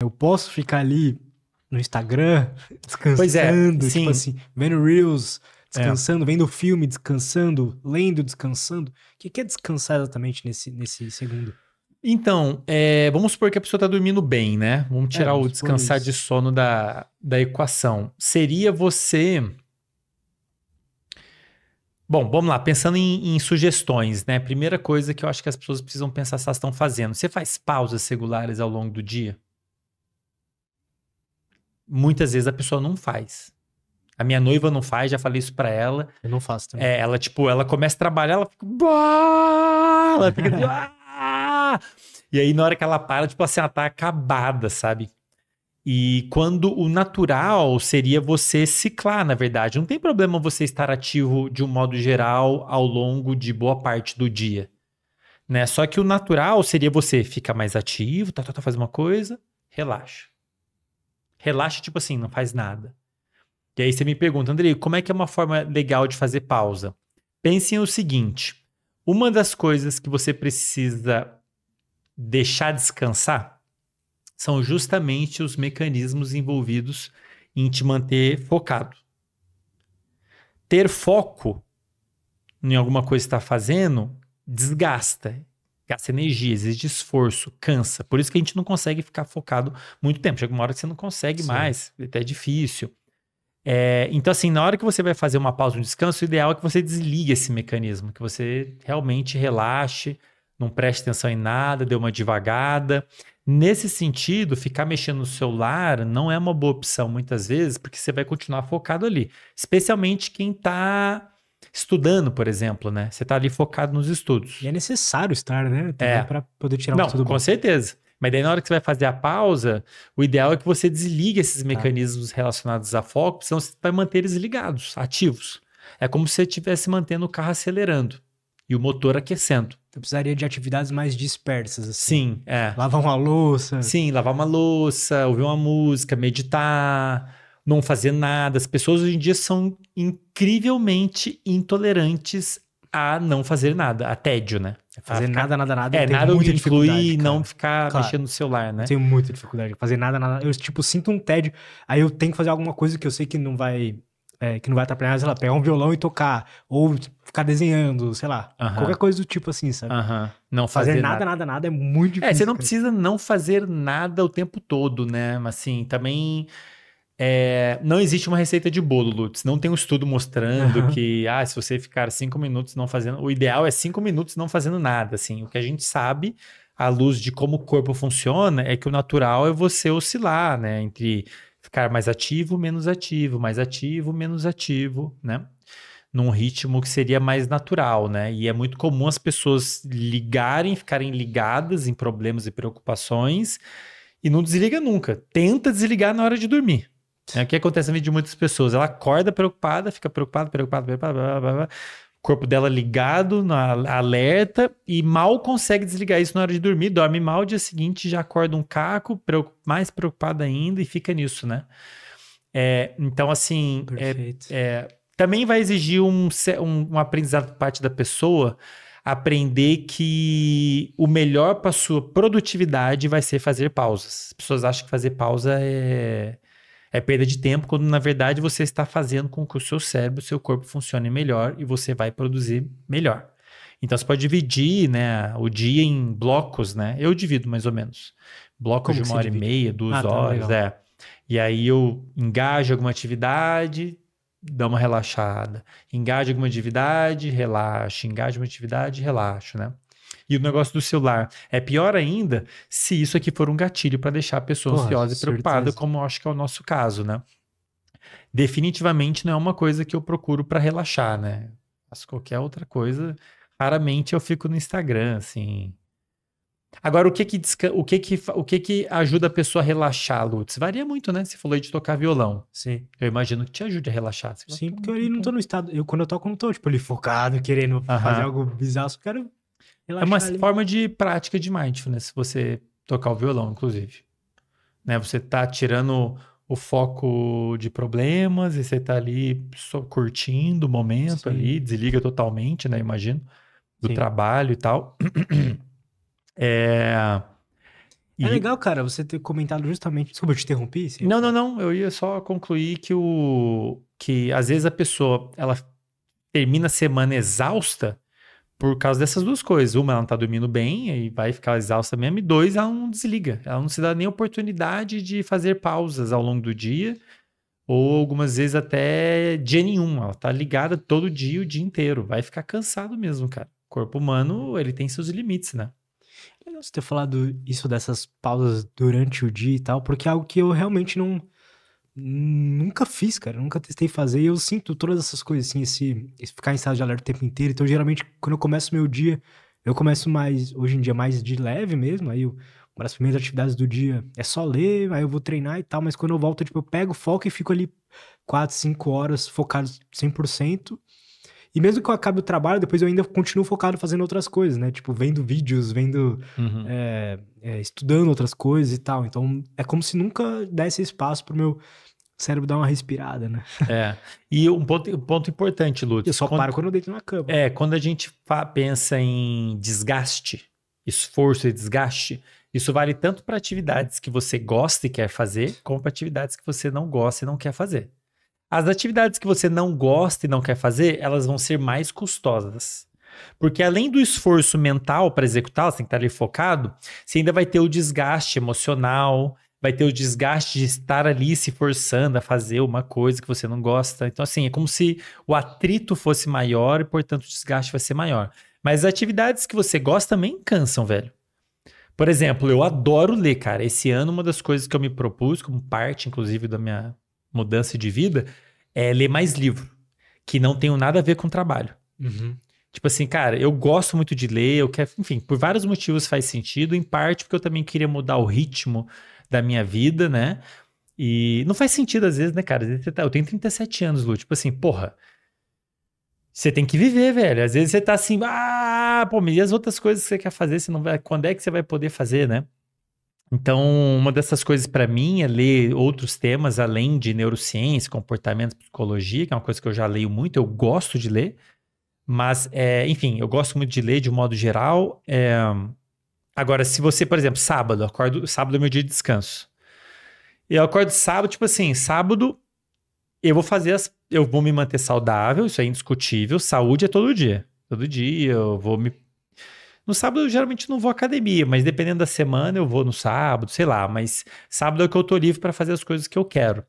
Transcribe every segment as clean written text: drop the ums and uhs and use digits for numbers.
Eu posso ficar ali no Instagram, Pois é, descansando, sim. tipo assim, vendo Reels, É. descansando, vendo filme, descansando, lendo, descansando. O que é descansar exatamente nesse segundo? Então, vamos supor que a pessoa está dormindo bem, né? Vamos tirar o Vamos supor descansar de isso. sono da equação. Seria você. Bom, vamos lá, pensando em sugestões, né? Primeira coisa que eu acho que as pessoas precisam pensar se elas estão fazendo. Você faz pausas regulares ao longo do dia? Muitas vezes a pessoa não faz. A minha noiva não faz, já falei isso pra ela. Eu não faço também. Ela, tipo, ela começa a trabalhar, ela fica. "Bah!" Ela fica assim, "Ah!" E aí, na hora que ela para, tipo assim, ela tá acabada, sabe? E quando o natural seria você ciclar, na verdade. Não tem problema você estar ativo de um modo geral ao longo de boa parte do dia, né? Só que o natural seria você ficar mais ativo, faz uma coisa, relaxa. Relaxa, tipo assim, não faz nada. E aí você me pergunta, Andrei, como é que é uma forma legal de fazer pausa? Pense o seguinte: uma das coisas que você precisa deixar descansar são justamente os mecanismos envolvidos em te manter focado. Ter foco em alguma coisa que está fazendo desgasta, gasta energia, exige esforço, cansa. Por isso que a gente não consegue ficar focado muito tempo. Chega uma hora que você não consegue Sim. mais, até é difícil. Então, assim, na hora que você vai fazer uma pausa, um descanso, o ideal é que você desligue esse mecanismo, que você realmente relaxe, não preste atenção em nada, dê uma devagada. Nesse sentido, ficar mexendo no celular não é uma boa opção muitas vezes, porque você vai continuar focado ali. Especialmente quem está estudando, por exemplo, né? Você está ali focado nos estudos. E é necessário estar, né? Também É, para poder tirar um não, conteúdo com bom. certeza. Mas daí na hora que você vai fazer a pausa, o ideal é que você desligue esses Tá. mecanismos relacionados a foco, senão você vai manter eles ligados, ativos. É como se você estivesse mantendo o carro acelerando e o motor aquecendo. Eu precisaria de atividades mais dispersas, assim. Sim, é. Lavar uma louça. Sim, lavar uma louça, ouvir uma música, meditar, não fazer nada. As pessoas hoje em dia são incrivelmente intolerantes a não fazer nada, a tédio, né? A Fazer ficar... nada, nada, nada. Eu tenho Nada muita dificuldade, inclui não cara. ficar Claro. mexendo no celular, Eu né? tenho muita dificuldade. Fazer nada, nada. Eu, tipo, sinto um tédio. Aí eu tenho que fazer alguma coisa que eu sei que não vai. Que não vai atrapalhar, sei lá, pegar um violão e tocar. Ou ficar desenhando, sei lá. Qualquer Aham, coisa do tipo assim, sabe? aham. Não Fazer fazer nada, nada. nada, nada é muito Você difícil, não cara. precisa não fazer nada o tempo todo, né? Mas assim, também não existe uma receita de bolo, Lutz. Não tem um estudo mostrando Aham. que, se você ficar 5 minutos não fazendo. O ideal é 5 minutos não fazendo nada. Assim, o que a gente sabe, à luz de como o corpo funciona, é que o natural é você oscilar, né? Entre ficar mais ativo, menos ativo, mais ativo, menos ativo, né? Num ritmo que seria mais natural, né? E é muito comum as pessoas ficarem ligadas em problemas e preocupações e não desliga nunca. Tenta desligar na hora de dormir. É o que acontece na vida de muitas pessoas. Ela acorda preocupada, fica preocupada, blá, blá, blá, blá. O corpo dela ligado, alerta, e mal consegue desligar isso na hora de dormir, dorme mal, dia seguinte já acorda um caco, mais preocupado ainda, e fica nisso, né? Então, assim, Perfeito. também vai exigir um aprendizado por parte da pessoa aprender que o melhor para sua produtividade vai ser fazer pausas. As pessoas acham que fazer pausa é perda de tempo, quando na verdade você está fazendo com que o seu cérebro, o seu corpo funcione melhor e você vai produzir melhor. Então você pode dividir, né, o dia em blocos, né? Eu divido mais ou menos. Blocos Como de que uma você hora e divide? meia, duas Ah, tá, horas, legal. E aí eu engajo alguma atividade, dá uma relaxada. Engajo alguma atividade, relaxo. Engajo uma atividade, relaxo, né? E o negócio do celular é pior ainda se isso aqui for um gatilho para deixar a pessoa Porra, ansiosa e preocupada, certeza. como eu acho que é o nosso caso, né? Definitivamente não é uma coisa que eu procuro para relaxar, né? Faço qualquer outra coisa. Raramente eu fico no Instagram, assim. Agora, o que que ajuda a pessoa a relaxar, Lutz? Varia muito, né? Você falou aí de tocar violão. Sim. Eu imagino que te ajude a relaxar. Você fala, Sim, porque tum, eu tum, ali não tô tum. no estado. Quando eu toco, eu não tô, tipo, ali focado, querendo fazer Aham. algo bizarro. Só quero É uma relaxar ali. forma de prática de mindfulness, você tocar o violão, inclusive. Né? Você tá tirando o foco de problemas e você tá ali só curtindo o momento Sim, ali, desliga totalmente, né? Imagino, do sim. trabalho e tal. É, É legal, cara, você ter comentado justamente... Desculpa, eu te interrompi? Sim. Não. Eu ia só concluir que às vezes a pessoa, ela termina a semana exausta por causa dessas duas coisas. Uma, ela não tá dormindo bem e vai ficar exausta mesmo. E dois, ela não desliga. Ela não se dá nem oportunidade de fazer pausas ao longo do dia. Ou algumas vezes até dia nenhum. Ela tá ligada todo dia, o dia inteiro. Vai ficar cansado mesmo, cara. O corpo humano, ele tem seus limites, né? É legal você ter falado isso dessas pausas durante o dia e tal, porque é algo que eu realmente nunca fiz, cara. Nunca testei fazer. E eu sinto todas essas coisas, assim, esse ficar em estado de alerta o tempo inteiro. Então, geralmente, quando eu começo meu dia, eu começo mais, hoje em dia, mais de leve mesmo. Aí, uma das primeiras atividades do dia é só ler, aí eu vou treinar e tal. Mas quando eu volto, tipo, eu pego foco e fico ali 4, 5 horas focado 100%. E mesmo que eu acabe o trabalho, depois eu ainda continuo focado fazendo outras coisas, né? Tipo, vendo vídeos, Uhum. estudando outras coisas e tal. Então, é como se nunca desse espaço pro meu cérebro dar uma respirada, né? É. E um ponto importante, Lutz. Eu só paro quando eu deito na cama. Quando a gente pensa em desgaste, esforço e desgaste, isso vale tanto para atividades que você gosta e quer fazer, como para atividades que você não gosta e não quer fazer. As atividades que você não gosta e não quer fazer, elas vão ser mais custosas. Porque além do esforço mental para executá-las, você tem que estar ali focado, você ainda vai ter o desgaste emocional, vai ter o desgaste de estar ali se forçando a fazer uma coisa que você não gosta. Então, assim, é como se o atrito fosse maior e, portanto, o desgaste vai ser maior. Mas as atividades que você gosta também cansam, velho. Por exemplo, eu adoro ler, cara. Esse ano, uma das coisas que eu me propus, como parte, inclusive, da minha mudança de vida, é ler mais livro, que não tenham nada a ver com trabalho. Uhum. Tipo assim, cara, eu gosto muito de ler, eu quero, enfim, por vários motivos faz sentido, em parte porque eu também queria mudar o ritmo da minha vida, né? E não faz sentido às vezes, né, cara? Às vezes eu tenho 37 anos, Lu, tipo assim, porra, você tem que viver, velho. Às vezes você tá assim, pô, mas e as outras coisas que você quer fazer, você não vai, quando é que você vai poder fazer, né? Então, uma dessas coisas para mim é ler outros temas além de neurociência, comportamento, psicologia, que é uma coisa que eu já leio muito, eu gosto de ler, mas, enfim, eu gosto muito de ler de um modo geral. Agora, se você, por exemplo, sábado é meu dia de descanso. Eu acordo sábado, tipo assim, sábado eu vou me manter saudável, isso é indiscutível, saúde é todo dia. Todo dia eu vou me... No sábado eu geralmente não vou à academia, mas dependendo da semana eu vou no sábado, sei lá, mas sábado é o que eu tô livre para fazer as coisas que eu quero.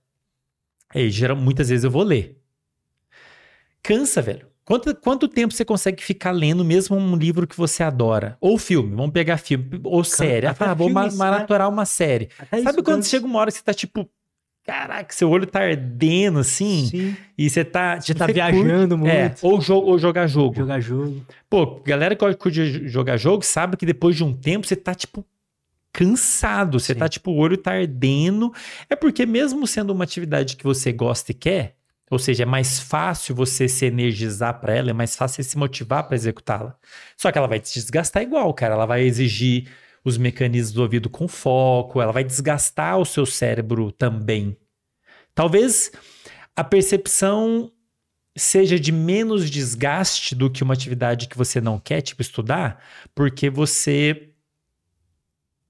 E muitas vezes eu vou ler. Cansa, velho. Quanto tempo você consegue ficar lendo mesmo um livro que você adora? Ou filme, vamos pegar filme, ou série. Vou maratonar uma série. Até Sabe isso quando cansa. chega uma hora que você tá tipo, caraca, seu olho tá ardendo assim? Sim. E você tá... Já tá viajando muito. Ou jogar jogo. Jogar jogo. Pô, galera que curte jogar jogo sabe que depois de um tempo você tá tipo cansado. Você tá tipo, o olho tá ardendo. É porque mesmo sendo uma atividade que você gosta e quer... Ou seja, é mais fácil você se energizar para ela, é mais fácil você se motivar para executá-la. Só que ela vai te desgastar igual, cara. Ela vai exigir os mecanismos do ouvido com foco, ela vai desgastar o seu cérebro também. Talvez a percepção seja de menos desgaste do que uma atividade que você não quer, tipo estudar, porque você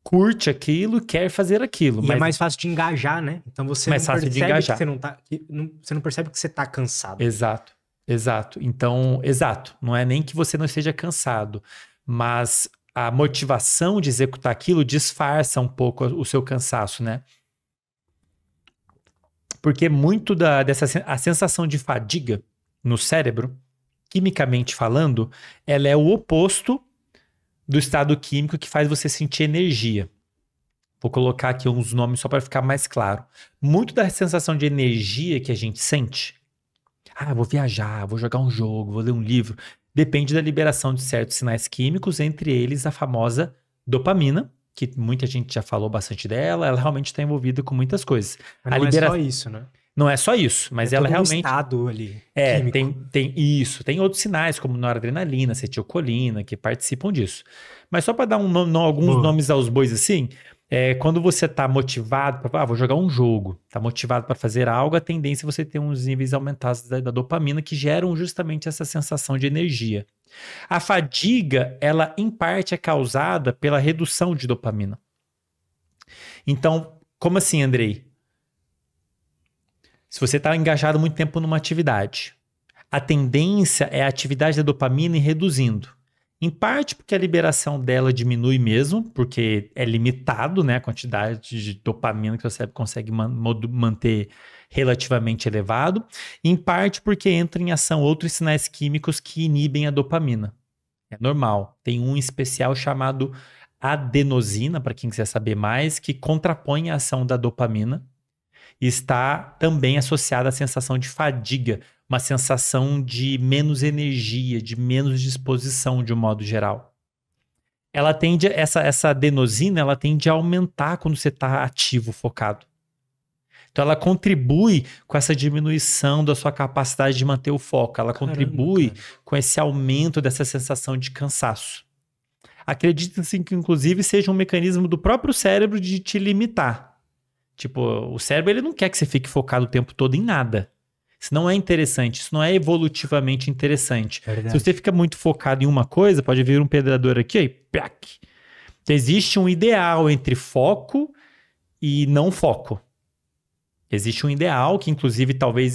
curte aquilo, quer fazer aquilo. E é mais fácil de engajar, né? Então você mais não fácil de percebe engajar. que você não percebe que você tá cansado. Exato. Então, não é nem que você não esteja cansado, mas a motivação de executar aquilo disfarça um pouco o seu cansaço, né? Porque muito a sensação de fadiga no cérebro, quimicamente falando, ela é o oposto do estado químico que faz você sentir energia. Vou colocar aqui uns nomes só para ficar mais claro. Muito da sensação de energia que a gente sente, vou viajar, vou jogar um jogo, vou ler um livro, depende da liberação de certos sinais químicos, entre eles a famosa dopamina, que muita gente já falou bastante dela, ela realmente está envolvida com muitas coisas. Mas não é só isso, né? Não é só isso, mas ela realmente... um estado ali, químico. Tem isso. Tem outros sinais, como noradrenalina, acetilcolina, que participam disso. Mas só para dar alguns nomes aos bois assim, quando você está motivado para, vou jogar um jogo, está motivado para fazer algo, a tendência é você ter uns níveis aumentados da dopamina que geram justamente essa sensação de energia. A fadiga, ela em parte é causada pela redução de dopamina. Então, como assim, Andrei? Se você está engajado muito tempo numa atividade, a tendência é a atividade da dopamina ir reduzindo. Em parte porque a liberação dela diminui mesmo, porque é limitado, né, a quantidade de dopamina que o cérebro consegue manter relativamente elevado. Em parte porque entra em ação outros sinais químicos que inibem a dopamina. É normal. Tem um especial chamado adenosina, para quem quiser saber mais, que contrapõe a ação da dopamina. Está também associada à sensação de fadiga, uma sensação de menos energia, de menos disposição de um modo geral. Ela tende, essa adenosina, ela tende a aumentar quando você está ativo, focado. Então ela contribui com essa diminuição da sua capacidade de manter o foco, ela contribui com esse aumento dessa sensação de cansaço. Acredita-se que inclusive seja um mecanismo do próprio cérebro de te limitar. Tipo, o cérebro ele não quer que você fique focado o tempo todo em nada. Isso não é interessante, isso não é evolutivamente interessante. Verdade. Se você fica muito focado em uma coisa, pode vir um pedrador aqui, aí, plac. Então, existe um ideal entre foco e não foco. Existe um ideal que, inclusive, talvez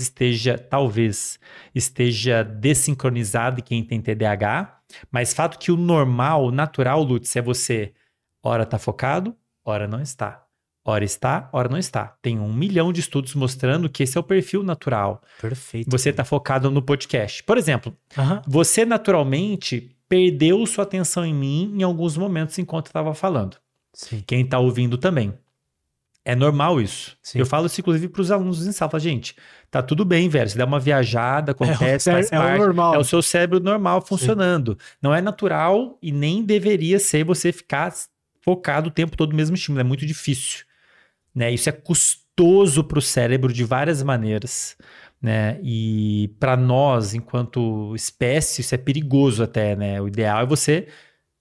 esteja desincronizado em quem tem TDAH, mas fato que o normal, o natural, Lutz, é você, ora tá focado, ora não está. Ora está, ora não está. Tem 1 milhão de estudos mostrando que esse é o perfil natural. Perfeito. Você está focado no podcast. Por exemplo, você naturalmente perdeu sua atenção em mim em alguns momentos enquanto eu estava falando. Sim. Quem está ouvindo também. É normal isso. Sim. Eu falo isso, inclusive, para os alunos em sala. Falo, gente, tá tudo bem, velho. Você dá uma viajada, acontece, faz parte. O normal. É o seu cérebro normal funcionando. Sim. Não é natural e nem deveria ser você ficar focado o tempo todo no mesmo estímulo. É muito difícil. Né? Isso é custoso para o cérebro de várias maneiras, né? E para nós, enquanto espécie, isso é perigoso até, né? O ideal é você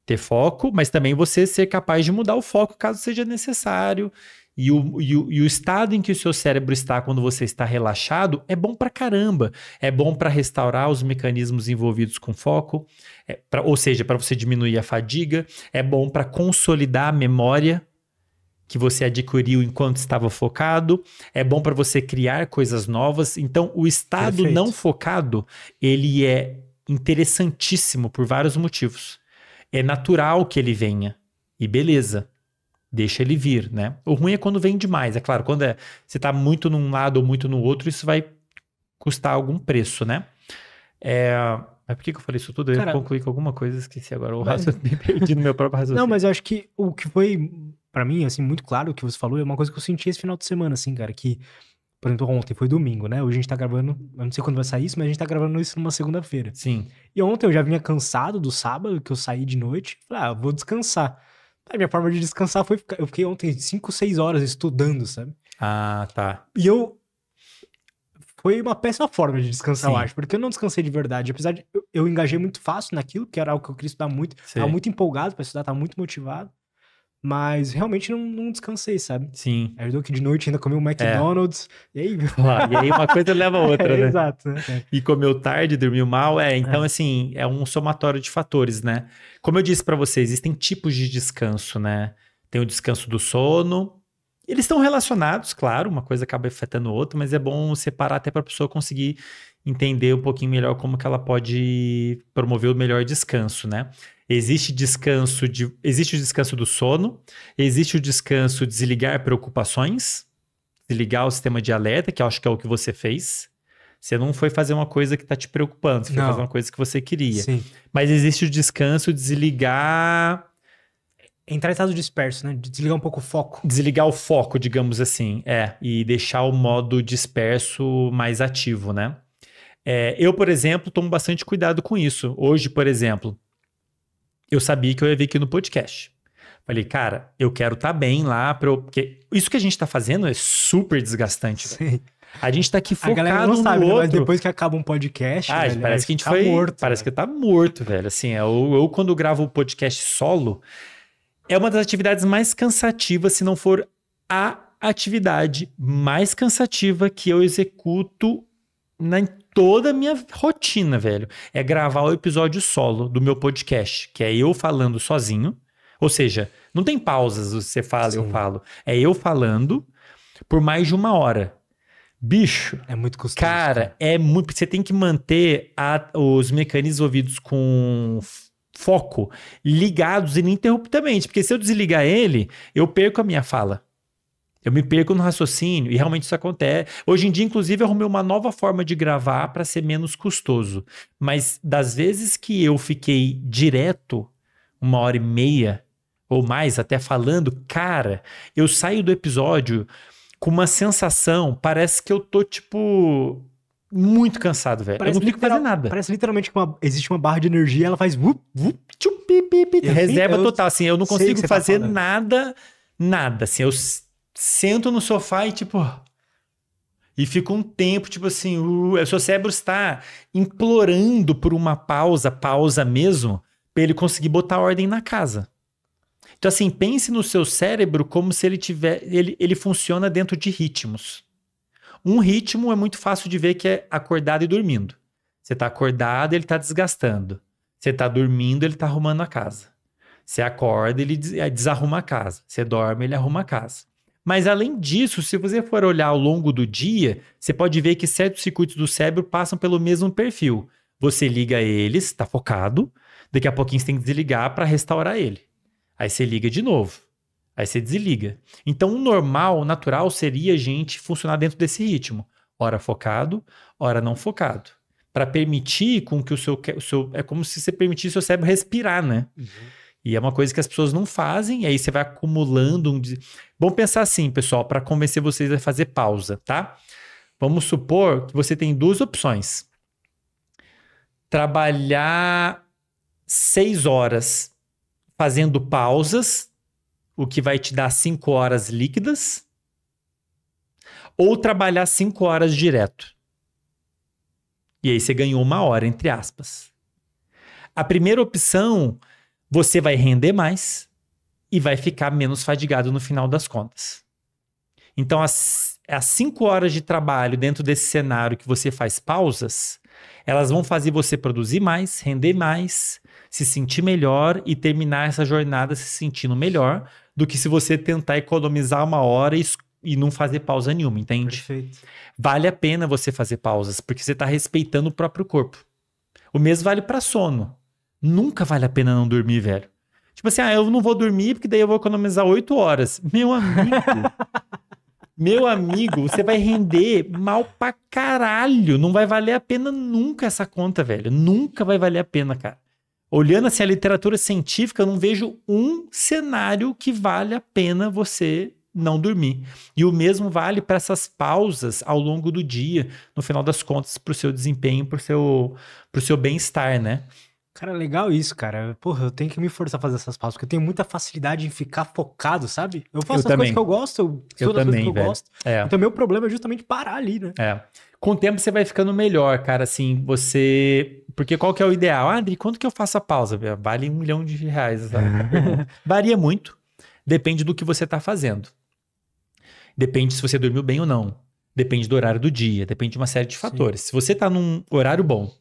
ter foco, mas também você ser capaz de mudar o foco caso seja necessário. E o estado em que o seu cérebro está quando você está relaxado é bom pra caramba. É bom para restaurar os mecanismos envolvidos com foco, ou seja, para você diminuir a fadiga. É bom para consolidar a memória que você adquiriu enquanto estava focado, é bom para você criar coisas novas. Então, o estado não focado, ele é interessantíssimo por vários motivos. É natural que ele venha, e beleza, deixa ele vir, né? O ruim é quando vem demais, é claro, quando você está muito num lado ou muito no outro, isso vai custar algum preço, né? Mas por que eu falei isso tudo? Eu ia concluir com alguma coisa, esqueci agora, me perdi no meu próprio raciocínio. Não, mas eu acho que o que foi... Pra mim, assim, muito claro o que você falou, é uma coisa que eu senti esse final de semana, assim, cara, que, por exemplo, ontem foi domingo, né? Hoje a gente tá gravando, eu não sei quando vai sair isso, mas a gente tá gravando isso numa segunda-feira. Sim. E ontem eu já vinha cansado do sábado, que eu saí de noite, falei, vou descansar. A minha forma de descansar foi, eu fiquei ontem 5, 6 horas estudando, sabe? Ah, tá. E foi uma péssima forma de descansar, eu acho, porque eu não descansei de verdade, apesar de eu engajei muito fácil naquilo, que era algo que eu queria estudar muito, tava muito empolgado pra estudar, tava muito motivado. Mas realmente não descansei, sabe? Sim. Ajudou que de noite ainda comi um McDonald's. E aí... e aí uma coisa leva a outra, né? Exato. Né? E comeu tarde, dormiu mal. Então, assim, é um somatório de fatores, né? Como eu disse pra vocês, existem tipos de descanso, né? Tem o descanso do sono. Eles estão relacionados, claro. Uma coisa acaba afetando a outra, mas é bom separar até pra pessoa conseguir entender um pouquinho melhor como que ela pode promover o melhor descanso, né? Existe o descanso do sono, existe o descanso de desligar preocupações, desligar o sistema de alerta, que eu acho que é o que você fez. Você não foi fazer uma coisa que está te preocupando, você foi fazer uma coisa que você queria. Sim. Mas existe o descanso de desligar... Entrar em estado disperso, né? Desligar um pouco o foco. Desligar o foco, digamos assim, e deixar o modo disperso mais ativo, né? Eu, por exemplo, tomo bastante cuidado com isso. Hoje, por exemplo, eu sabia que eu ia vir aqui no podcast. Falei, cara, eu quero estar bem lá, porque isso que a gente tá fazendo é super desgastante. Sim. A gente tá aqui focado a galera não sabe, no outro. Mas depois que acaba um podcast, velho, parece que a gente tá morto. Parece que tá morto, velho. Assim, eu quando gravo o podcast solo, é uma das atividades mais cansativas, se não for a atividade mais cansativa que eu executo em toda a minha rotina, velho. É gravar o episódio solo do meu podcast, que é eu falando sozinho. Ou seja, Não tem pausas, você fala, eu Sim. falo. É eu falando por mais de 1 hora. Bicho, É muito custoso. cara, é muito. Você tem que manter os mecanismos ouvidos com foco ligados ininterruptamente. Porque se eu desligar ele, eu perco a minha fala. Eu me perco no raciocínio e realmente isso acontece. Hoje em dia, inclusive, eu arrumei uma nova forma de gravar para ser menos custoso. Mas das vezes que eu fiquei direto 1 hora e meia ou mais até falando, cara, eu saio do episódio com uma sensação, parece que eu tô, tipo, muito cansado, velho. Eu não fico fazendo nada. Parece literalmente que existe uma barra de energia, ela faz vup, vup, Tchup, pi, pi, pi. Reserva total, assim, eu não sei o consigo que você tá fazer falando. nada, assim, eu sento no sofá e, tipo, e fico um tempo, tipo assim, o seu cérebro está implorando por uma pausa mesmo, pra ele conseguir botar ordem na casa. Então, assim, pense no seu cérebro como se ele funciona dentro de ritmos. Um ritmo é muito fácil de ver que é acordado e dormindo. Você está acordado, ele está desgastando. Você está dormindo, ele está arrumando a casa. Você acorda, ele desarruma a casa. Você dorme, ele arruma a casa. Mas, além disso, se você for olhar ao longo do dia, você pode ver que certos circuitos do cérebro passam pelo mesmo perfil. Você liga eles, está focado, daqui a pouquinho você tem que desligar para restaurar ele. Aí você liga de novo. Aí você desliga. Então, o normal, o natural, seria a gente funcionar dentro desse ritmo. Hora focado, hora não focado. Para permitir com que o seu... É como se você permitisse o seu cérebro respirar, né? Uhum. E é uma coisa que as pessoas não fazem, e aí você vai acumulando Vamos pensar assim, pessoal, para convencer vocês a fazer pausa, tá? Vamos supor que você tem 2 opções. Trabalhar 6 horas fazendo pausas, o que vai te dar 5 horas líquidas, ou trabalhar 5 horas direto. E aí você ganhou 1 hora, entre aspas. A primeira opção, você vai render mais e vai ficar menos fadigado no final das contas. Então, as 5 horas de trabalho dentro desse cenário que você faz pausas, elas vão fazer você produzir mais, render mais, se sentir melhor e terminar essa jornada se sentindo melhor do que se você tentar economizar 1 hora e não fazer pausa nenhuma, entende? Perfeito. Vale a pena você fazer pausas, porque você está respeitando o próprio corpo. O mesmo vale para sono. Nunca vale a pena não dormir, velho. Tipo assim, eu não vou dormir porque daí eu vou economizar 8 horas. Meu amigo, você vai render mal pra caralho. Não vai valer a pena nunca essa conta, velho. Nunca vai valer a pena, cara. Olhando assim a literatura científica, eu não vejo um cenário que vale a pena você não dormir. E o mesmo vale para essas pausas ao longo do dia, no final das contas, pro seu desempenho, pro seu bem-estar, né? Cara, legal isso, cara. Porra, eu tenho que me forçar a fazer essas pausas, porque eu tenho muita facilidade em ficar focado, sabe? Eu faço as coisas que eu gosto, eu estudo as coisas que eu gosto. É. Então, meu problema é justamente parar ali, né? É. Com o tempo você vai ficando melhor, cara, assim, você... Porque qual que é o ideal? Ah, André, quanto que eu faço a pausa? Vale R$1 milhão, sabe? Varia muito. Depende do que você tá fazendo. Depende se você dormiu bem ou não. Depende do horário do dia. Depende de uma série de fatores. Se você tá num horário bom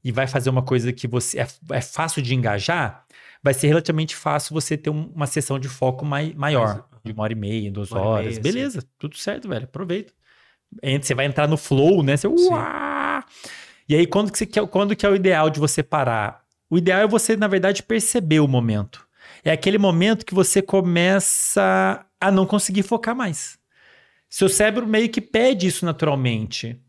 e vai fazer uma coisa que você é fácil de engajar, vai ser relativamente fácil você ter uma sessão de foco maior. De 1 hora e meia, 2 horas. Beleza, tudo certo, velho. Aproveita. Você vai entrar no flow, né? Você, uá! E aí, quando que é o ideal de você parar? O ideal é você, na verdade, perceber o momento. É aquele momento que você começa a não conseguir focar mais. Seu cérebro meio que pede isso naturalmente.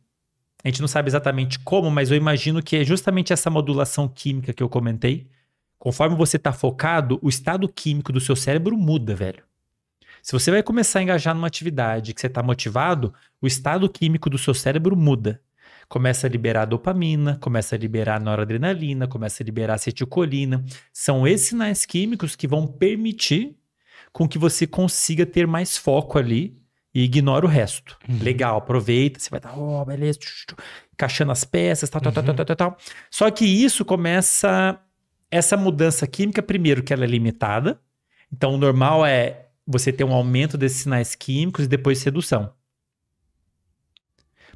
A gente não sabe exatamente como, mas eu imagino que é justamente essa modulação química que eu comentei. Conforme você está focado, o estado químico do seu cérebro muda, velho. Se você vai começar a engajar numa atividade que você está motivado, o estado químico do seu cérebro muda. Começa a liberar dopamina, começa a liberar noradrenalina, começa a liberar acetilcolina. São esses sinais químicos que vão permitir com que você consiga ter mais foco ali e ignora o resto. Legal, aproveita, você vai estar, beleza, encaixando as peças, tal. Só que isso começa, essa mudança química, primeiro que ela é limitada. Então, o normal é você ter um aumento desses sinais químicos e depois redução.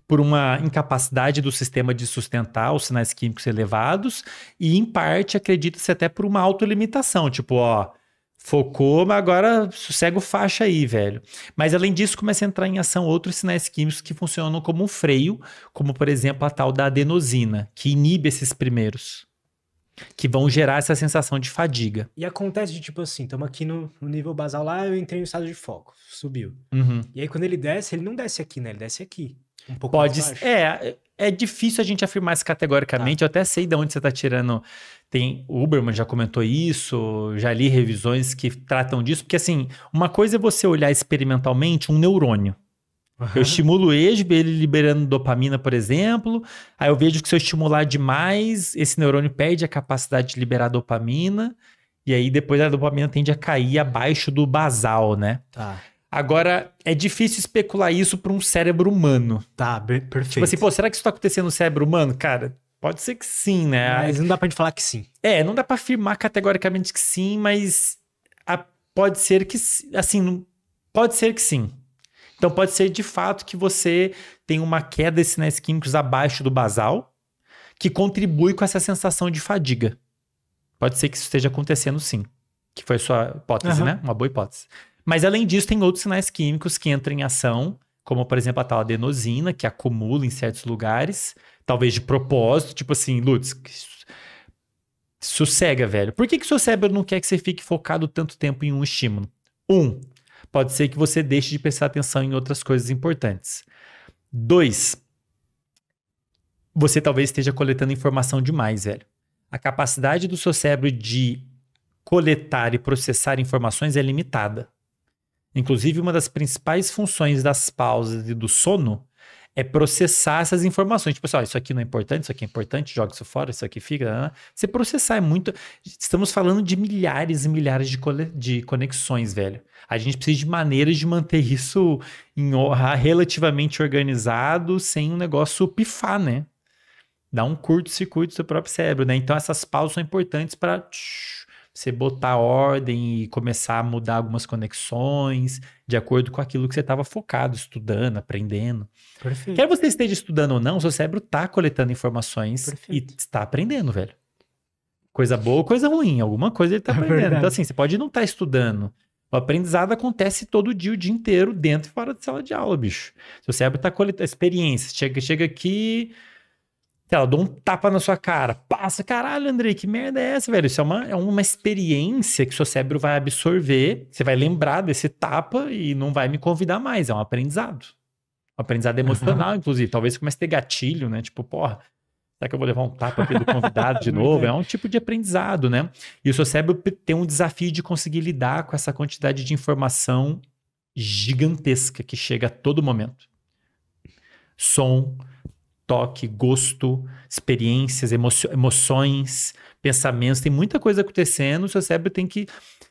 Por uma incapacidade do sistema de sustentar os sinais químicos elevados e, em parte, acredita-se até por uma autolimitação. Tipo, Focou, mas agora sossega o faixa aí, velho. Mas além disso, começa a entrar em ação outros sinais químicos que funcionam como um freio, como por exemplo a tal da adenosina, que inibe esses primeiros, que vão gerar essa sensação de fadiga. E acontece de tipo assim, estamos aqui no nível basal lá, eu entrei no estado de foco, subiu. Uhum. E aí quando ele desce, ele não desce aqui, né? Ele desce aqui. Um pouco mais baixo. É difícil a gente afirmar isso categoricamente. Eu até sei de onde você está tirando. O Huberman já comentou isso, já li revisões que tratam disso, porque assim, uma coisa é você olhar experimentalmente um neurônio. Eu estimulo ele liberando dopamina, por exemplo. Aí eu vejo que se eu estimular demais, esse neurônio perde a capacidade de liberar dopamina. E aí depois a dopamina tende a cair abaixo do basal, né? Tá. Agora, é difícil especular isso para um cérebro humano. Tá, perfeito. Tipo assim, pô, será que isso tá acontecendo no cérebro humano? Cara, pode ser que sim, né? Mas não dá pra gente falar que sim. Não dá pra afirmar categoricamente que sim, mas pode ser que, assim, pode ser que sim. Então pode ser de fato que você tem uma queda de sinais químicos abaixo do basal, que contribui com essa sensação de fadiga. Pode ser que isso esteja acontecendo sim. Que foi a sua hipótese, né? Uma boa hipótese. Mas, além disso, tem outros sinais químicos que entram em ação, como, por exemplo, a tal adenosina, que acumula em certos lugares, talvez de propósito, tipo assim, Lutz, sossega, velho. Por que o seu cérebro não quer que você fique focado tanto tempo em um estímulo? Pode ser que você deixe de prestar atenção em outras coisas importantes. 2, você talvez esteja coletando informação demais, velho. A capacidade do seu cérebro de coletar e processar informações é limitada. Inclusive, uma das principais funções das pausas e do sono é processar essas informações. Tipo assim, isso aqui não é importante, isso aqui é importante, joga isso fora, isso aqui fica... Você processar é muito... Estamos falando de milhares e milhares de conexões, velho. A gente precisa de maneiras de manter isso relativamente organizado, sem um negócio pifar, né? Dá um curto-circuito do seu próprio cérebro, né? Então, essas pausas são importantes para... você botar ordem e começar a mudar algumas conexões de acordo com aquilo que você estava focado, estudando, aprendendo. Perfeito. Quer você esteja estudando ou não, seu cérebro está coletando informações e está aprendendo, velho. Coisa boa ou coisa ruim, alguma coisa ele está aprendendo. Verdade. Então assim, você pode não estar estudando. O aprendizado acontece todo dia, o dia inteiro, dentro e fora de sala de aula, bicho. Seu cérebro está coletando experiências. Chega aqui... Ela dá um tapa na sua cara. Passa, caralho, Andrei, que merda é essa, velho? Isso é uma experiência que seu cérebro vai absorver. Você vai lembrar desse tapa e não vai me convidar mais. É um aprendizado. Um aprendizado emocional, inclusive. Talvez comece a ter gatilho, né? Tipo, porra, será que eu vou levar um tapa aqui do convidado de novo? É um tipo de aprendizado, né? E o seu cérebro tem um desafio de conseguir lidar com essa quantidade de informação gigantesca que chega a todo momento. Som, toque, gosto, experiências, emoções, pensamentos, tem muita coisa acontecendo, o seu cérebro tem que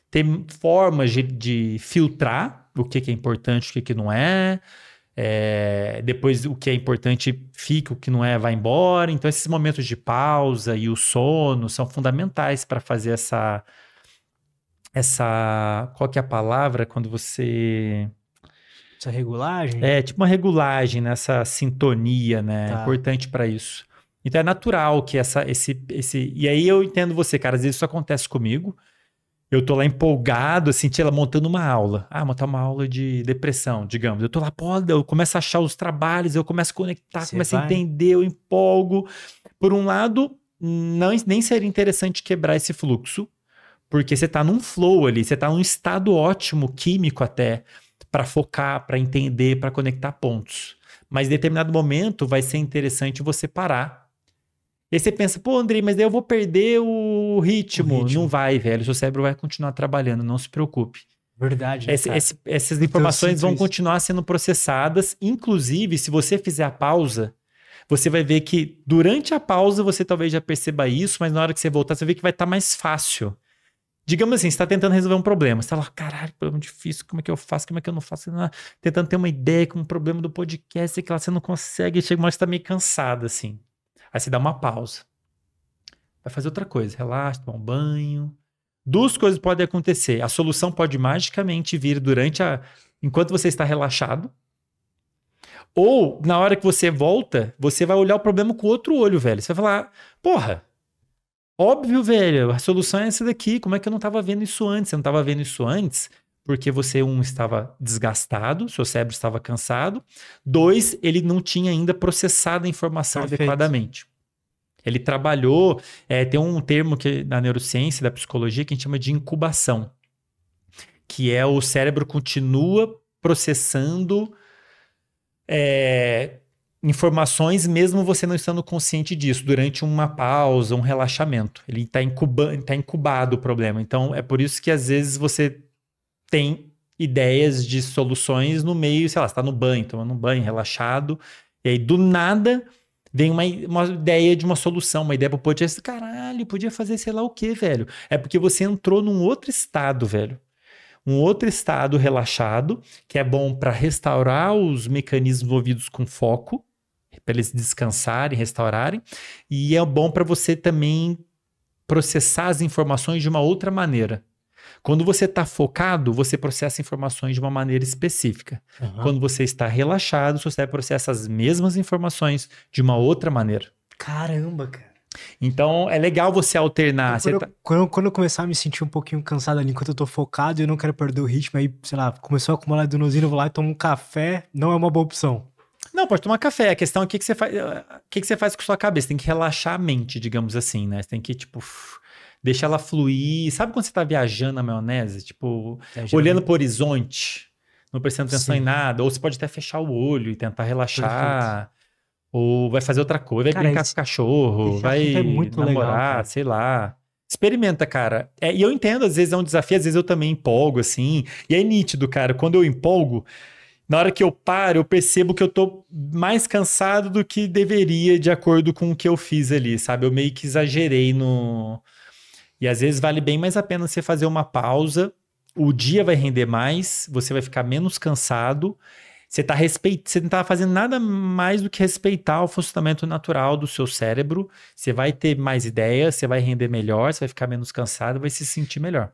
ter formas de filtrar o que é importante, o que não é, depois o que é importante fica, o que não é vai embora. Então esses momentos de pausa e o sono são fundamentais para fazer essa qual que é a palavra quando você... Essa regulagem? Tipo uma regulagem, nessa sintonia, né? Tá. Importante para isso. Então é natural que esse... E aí eu entendo você, cara. Às vezes isso acontece comigo. Eu tô lá empolgado, assim, ela montando uma aula. Montar uma aula de depressão, digamos. Eu tô lá, eu começo a achar os trabalhos, eu começo a conectar, começo a entender, eu empolgo. Por um lado, nem seria interessante quebrar esse fluxo, porque você tá num flow ali, você tá num estado ótimo, químico até, para focar, para entender, para conectar pontos. Mas em determinado momento vai ser interessante você parar. E aí você pensa, pô, Andrei, mas daí eu vou perder o ritmo. Não vai, velho. Seu cérebro vai continuar trabalhando, não se preocupe. Verdade, né, Essas informações vão continuar sendo processadas. Inclusive, se você fizer a pausa, você vai ver que durante a pausa você talvez já perceba isso, mas na hora que você voltar, você vai ver que vai estar mais fácil. Digamos assim, você está tentando resolver um problema. Você está lá, caralho, problema difícil, como é que eu faço, como é que eu não faço? Tentando ter uma ideia com um problema do podcast, que lá você não consegue, chega uma hora que você está meio cansado, assim. Aí você dá uma pausa. Vai fazer outra coisa, relaxa, toma um banho. Duas coisas podem acontecer. A solução pode magicamente vir enquanto você está relaxado. Ou, na hora que você volta, você vai olhar o problema com outro olho, velho. Você vai falar, porra, Óbvio, velho, a solução é essa daqui. Como é que eu não estava vendo isso antes? Você não estava vendo isso antes porque você, estava desgastado, seu cérebro estava cansado. Dois, ele não tinha ainda processado a informação Perfeito. adequadamente. Ele trabalhou, tem um termo que na neurociência, da psicologia, que a gente chama de incubação, que é o cérebro continua processando informações, mesmo você não estando consciente disso, durante uma pausa, um relaxamento. Ele está incubado o problema. Então, é por isso que às vezes você tem ideias de soluções no meio, sei lá, você está no banho, tomando um banho, relaxado, e aí do nada vem uma ideia de uma solução, uma ideia para o podcast, caralho, podia fazer sei lá o quê, velho. É porque você entrou num outro estado, velho. Um outro estado relaxado, que é bom para restaurar os mecanismos envolvidos com foco, para eles descansarem, restaurarem, e é bom para você também processar as informações de uma outra maneira. Quando você está focado, você processa informações de uma maneira específica. Uhum. Quando você está relaxado, você vai processar as mesmas informações de uma outra maneira. Caramba, cara. Então, é legal você alternar. Quando eu começar a me sentir um pouquinho cansado ali, enquanto eu tô focado e eu não quero perder o ritmo, aí, sei lá, começou a acumular adrenalina, eu vou lá e tomo um café, não é uma boa opção. Não, pode tomar café. A questão é o que você faz, você faz com a sua cabeça. Tem que relaxar a mente, digamos assim, né? Você tem que, tipo, deixar ela fluir. Sabe quando você tá viajando na maionese? Tipo, olhando pro horizonte, não prestando atenção em nada. Ou você pode até fechar o olho e tentar relaxar. Perfeito. Ou vai fazer outra coisa, vai brincar com o cachorro, vai namorar, legal, sei lá. Experimenta, cara. E eu entendo, às vezes é um desafio, às vezes eu também empolgo, assim. E é nítido, cara. Quando eu empolgo, na hora que eu paro, eu percebo que eu tô mais cansado do que deveria, de acordo com o que eu fiz ali, sabe? Eu meio que exagerei no... E às vezes vale bem mais a pena você fazer uma pausa, o dia vai render mais, você vai ficar menos cansado, você não tá fazendo nada mais do que respeitar o funcionamento natural do seu cérebro, você vai ter mais ideias, você vai render melhor, você vai ficar menos cansado, vai se sentir melhor.